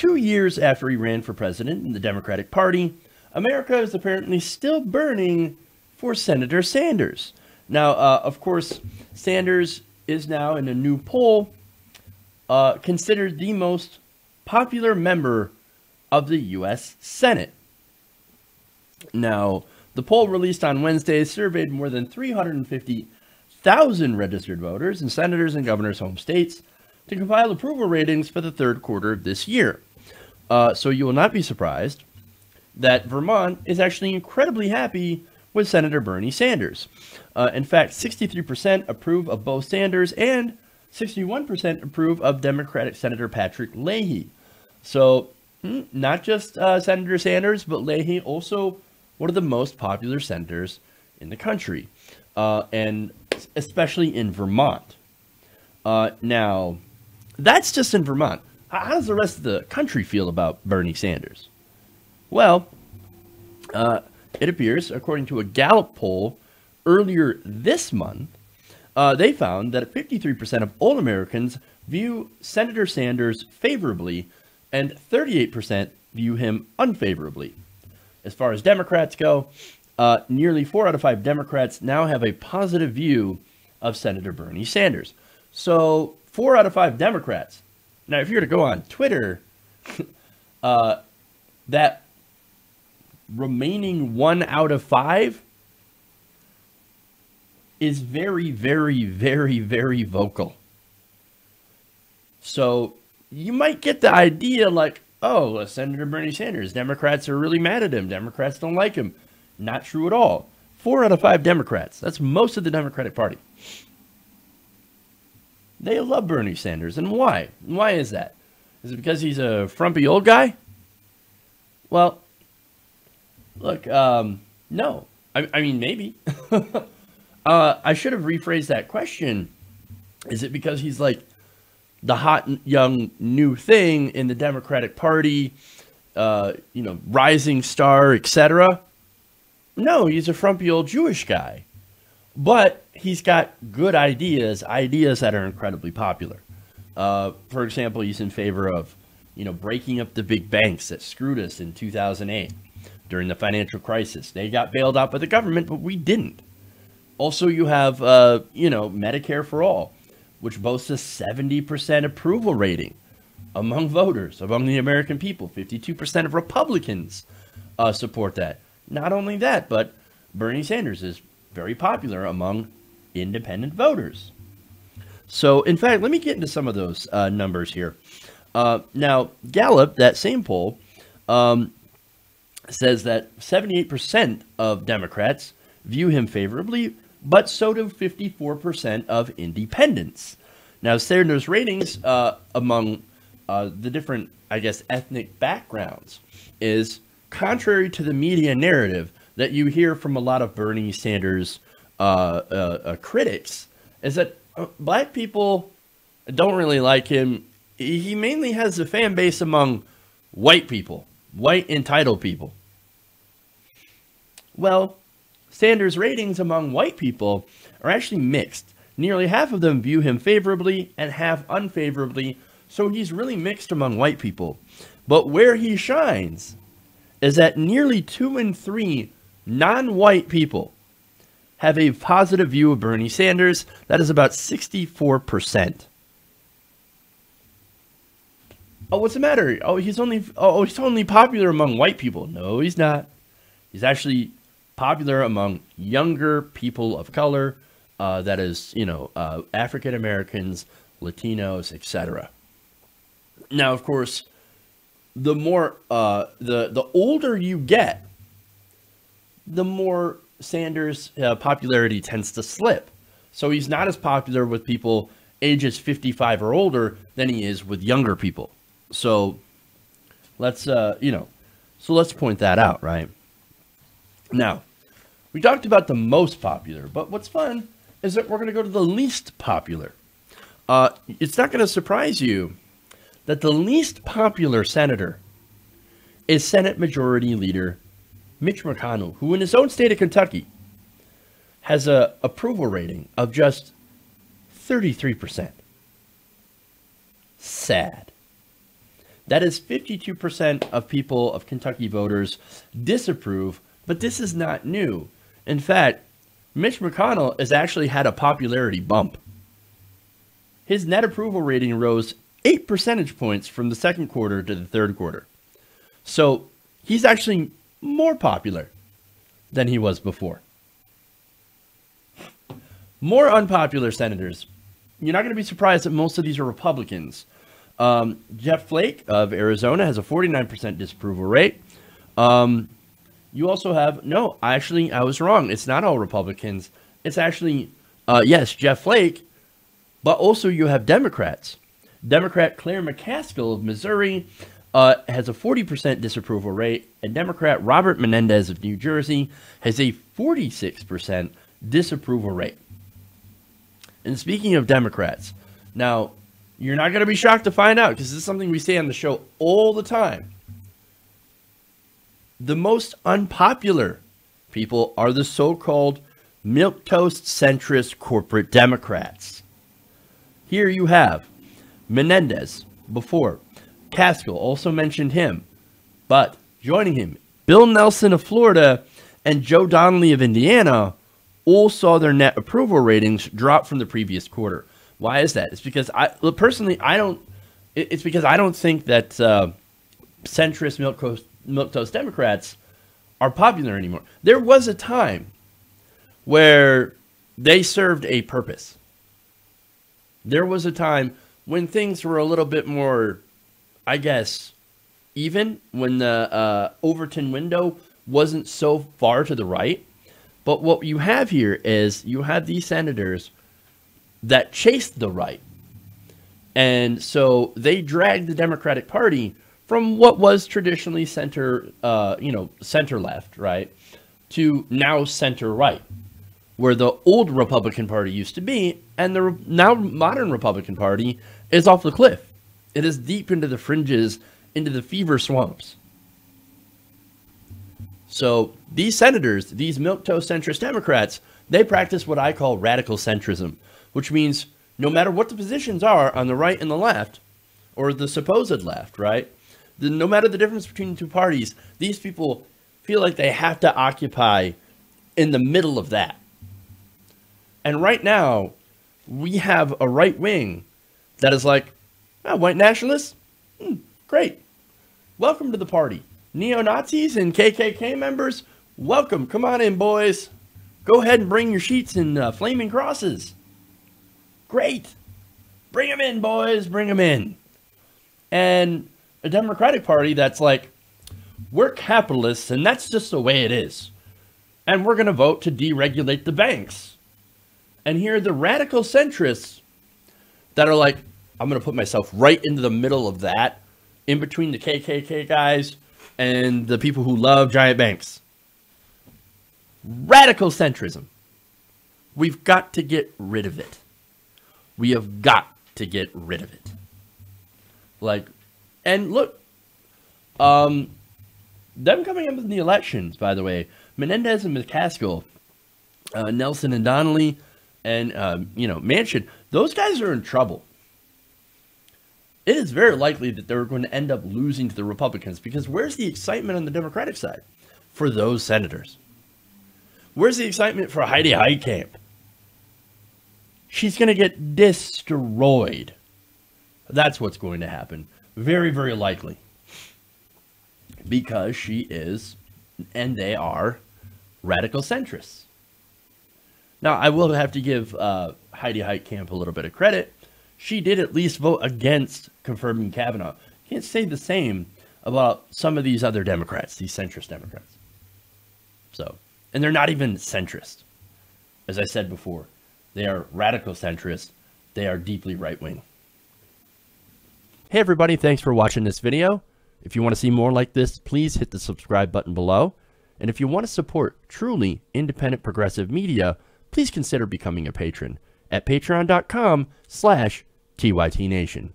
2 years after he ran for president in the Democratic Party, America is apparently still burning for Senator Sanders. Now, of course, Sanders is now in a new poll considered the most popular member of the U.S. Senate. Now, the poll released on Wednesday surveyed more than 350,000 registered voters in senators and governors' home states to compile approval ratings for the third quarter of this year. So you will not be surprised that Vermont is actually incredibly happy with Senator Bernie Sanders. In fact, 63% approve of both Sanders and 61% approve of Democratic Senator Patrick Leahy. So not just Senator Sanders, but Leahy also one of the most popular senators in the country, and especially in Vermont. Now, that's just in Vermont. How does the rest of the country feel about Bernie Sanders? Well, it appears, according to a Gallup poll earlier this month, they found that 53% of all Americans view Senator Sanders favorably and 38% view him unfavorably. As far as Democrats go, nearly 4 out of 5 Democrats now have a positive view of Senator Bernie Sanders. So 4 out of 5 Democrats. Now, if you were to go on Twitter, that remaining 1 out of 5 is very, very, very, very vocal. So you might get the idea like, oh, Senator Bernie Sanders, Democrats are really mad at him. Democrats don't like him. Not true at all. 4 out of 5 Democrats. That's most of the Democratic Party. They love Bernie Sanders. And why? Why is that? Is it because he's a frumpy old guy? Well, look, no. I mean, maybe. I should have rephrased that question. Is it because he's like the hot, young, new thing in the Democratic Party, rising star, etc.? No, he's a frumpy old Jewish guy. But he's got good ideas that are incredibly popular. For example, he's in favor of, breaking up the big banks that screwed us in 2008 during the financial crisis. They got bailed out by the government, but we didn't. Also, you have, Medicare for All, which boasts a 70% approval rating among voters, among the American people. 52% of Republicans support that. Not only that, but Bernie Sanders is very popular among independent voters. So, in fact, let me get into some of those numbers here. Now, Gallup, that same poll, says that 78% of Democrats view him favorably, but so do 54% of independents. Now, Sanders' ratings among the different, ethnic backgrounds is contrary to the media narrative that you hear from a lot of Bernie Sanders critics, is that black people don't really like him. He mainly has a fan base among white people, white entitled people. Well, Sanders' ratings among white people are actually mixed. Nearly half of them view him favorably and half unfavorably, so he's really mixed among white people. But where he shines is that nearly 2 in 3 non-white people have a positive view of Bernie Sanders. That is about 64%. Oh, what's the matter? He's only popular among white people. No, he's not. He's actually popular among younger people of color. That is, African Americans, Latinos, etc. Now, of course, the more the older you get, the more Sanders' popularity tends to slip. So he's not as popular with people ages 55 or older than he is with younger people. So let's point that out, right? Now, we talked about the most popular, but what's fun is that we're going to go to the least popular. It's not going to surprise you that the least popular senator is Senate Majority Leader Mitch McConnell, who in his own state of Kentucky has an approval rating of just 33%. Sad. That is 52% of people, of Kentucky voters, disapprove, but this is not new. In fact, Mitch McConnell has actually had a popularity bump. His net approval rating rose 8 percentage points from the second quarter to the third quarter. So he's actually more popular than he was before. More unpopular senators. You're not going to be surprised that most of these are Republicans. Jeff Flake of Arizona has a 49% disapproval rate. You also have, no, actually, I was wrong. It's not all Republicans. It's actually, yes, Jeff Flake, but also you have Democrats. Democrat Claire McCaskill of Missouri has a 40% disapproval rate, and Democrat Robert Menendez of New Jersey has a 46% disapproval rate. And speaking of Democrats, now, you're not going to be shocked to find out, because this is something we say on the show all the time. The most unpopular people are the so-called milquetoast centrist corporate Democrats. Here you have Menendez before. Caskill also mentioned him. But joining him, Bill Nelson of Florida and Joe Donnelly of Indiana all saw their net approval ratings drop from the previous quarter. Why is that? It's because I don't think that centrist milquetoast Democrats are popular anymore. There was a time where they served a purpose. There was a time when things were a little bit more, I guess, even, when the Overton window wasn't so far to the right. But what you have here is you have these senators that chased the right. And so they dragged the Democratic Party from what was traditionally center left, right, to now center right, where the old Republican Party used to be, and the now modern Republican Party is off the cliff. It is deep into the fringes, into the fever swamps. So these senators, these milquetoast centrist Democrats, they practice what I call radical centrism, which means no matter what the positions are on the right and the left, or the supposed left, right? No matter the difference between the two parties, these people feel like they have to occupy in the middle of that. And right now, we have a right wing that is like, oh, white nationalists? Great. Welcome to the party. Neo-Nazis and KKK members, welcome. Come on in, boys. Go ahead and bring your sheets and flaming crosses. Great. Bring them in, boys. Bring them in. And a Democratic Party that's like, we're capitalists, and that's just the way it is. And we're going to vote to deregulate the banks. And here are the radical centrists that are like, I'm going to put myself right into the middle of that, in between the KKK guys and the people who love giant banks. Radical centrism. We've got to get rid of it. We have got to get rid of it. Like, and look, them coming up in the elections, by the way, Menendez and McCaskill, Nelson and Donnelly, and, Manchin, those guys are in trouble. It is very likely that they're going to end up losing to the Republicans, because where's the excitement on the Democratic side for those senators? Where's the excitement for Heidi Heitkamp? She's going to get destroyed. That's what's going to happen. Very, very likely. Because she is, and they are, radical centrists. Now, I will have to give Heidi Heitkamp a little bit of credit. She did at least vote against confirming Kavanaugh. Can't say the same about some of these other Democrats, these centrist Democrats. So, and they're not even centrist. As I said before, they are radical centrist. They are deeply right-wing. Hey everybody, thanks for watching this video. If you want to see more like this, please hit the subscribe button below. And if you want to support truly independent progressive media, please consider becoming a patron at patreon.com/TYTNation.